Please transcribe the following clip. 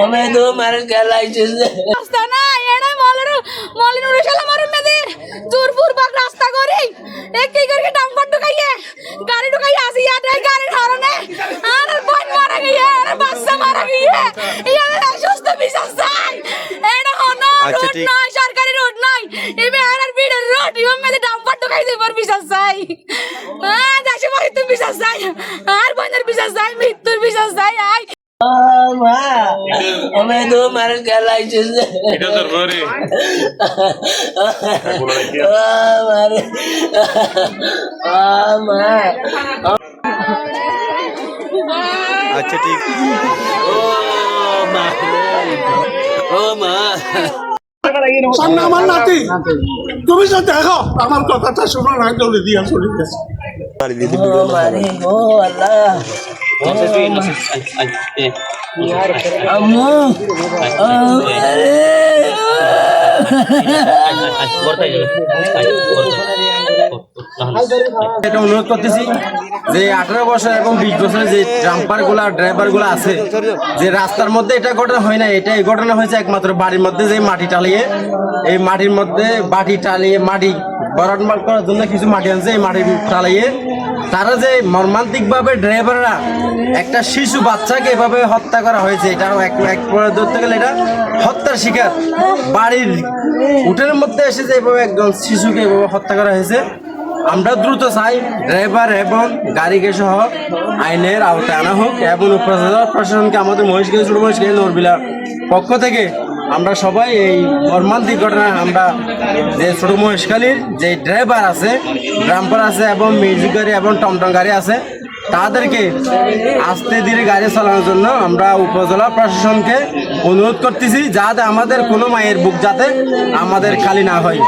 અમે તો મારે ખ્યાલ આવી છે রাস্তা না এড়ে মলিনুর শালা মারে মেদে জোরপুর বাগ রাস্তা করে এক কি করে ডাম কট ঢুকাইয়ে গাড়ি ঢুকাইয়ে আসি ইয়াতে গাড়ি ধরনে আর বন মারা গিয়ে আর বাচ্চা মারা গিয়ে ইয়াদের অসুস্থ বিশাল চাই এড়ে হনো রোড নয় সরকারি রোড নয় ইবে আর বিড়ের রোড ইবে মেদে ডাম কট ঢুকাই দেবার বিশাল চাই দেশে বাড়ি তুমি বিশাল চাই আর বনের বিশাল চাই মৃত্যুর বিশাল চাই আই અમે તો મારે ખ્યાલ આવી છે আচ্ছা ঠিক ও মা সামনে আমার নাতি তুমি তো দেখো আমার কথাটা শোনো না জলদি দিয়া চলে গেছে ও মারে ও আল্লাহ আম্মু এটা অনুরোধ করতেছি যে 18 বছর এবং 20 বছরের যে ডাম্পার গুলা ড্রাইভার গুলা আছে যে রাস্তার মধ্যে এটা ঘটনা হয় না, এটা এই ঘটনা হয়েছে একমাত্র বাড়ির মধ্যে যে মাটি টালিয়ে এই মাটির মধ্যে বাটি টালিয়ে মাটি ভরাট করার জন্য কিছু মাটি আনছে, এই মাটি টালিয়ে তারা যে মর্মান্তিক ভাবে ড্রাইভাররা একটা শিশু বাচ্চাকে এভাবে হত্যা করা হয়েছে, এটা এক পরে ধরতে গেলে এটা হত্যার শিকার। বাড়ির উঠোনের মধ্যে এসে যে এভাবে একজন শিশুকে এভাবে হত্যা করা হয়েছে, আমরা দ্রুত চাই ড্রাইভার এবং গাড়িকে সহ আইনের আওতায় আনা হোক এবং প্রশাসনকে আমাদের মহেশখালী ছোট মহেশখালী নরবিলার পক্ষ থেকে আমরা সবাই এই মর্মান্তিক ঘটনায় আমরা যে ছোট মহেশখালীর যে ড্রাইভার আছে, ড্রাম্পার আছে এবং মিউজিক গাড়ি এবং টমটম গাড়ি আছে তাদেরকে আস্তে ধীরে গাড়ি চালানোর জন্য আমরা উপজেলা প্রশাসনকে অনুরোধ করতেছি যাতে আমাদের কোনো মায়ের বুক যাতে আমাদের খালি না হয়।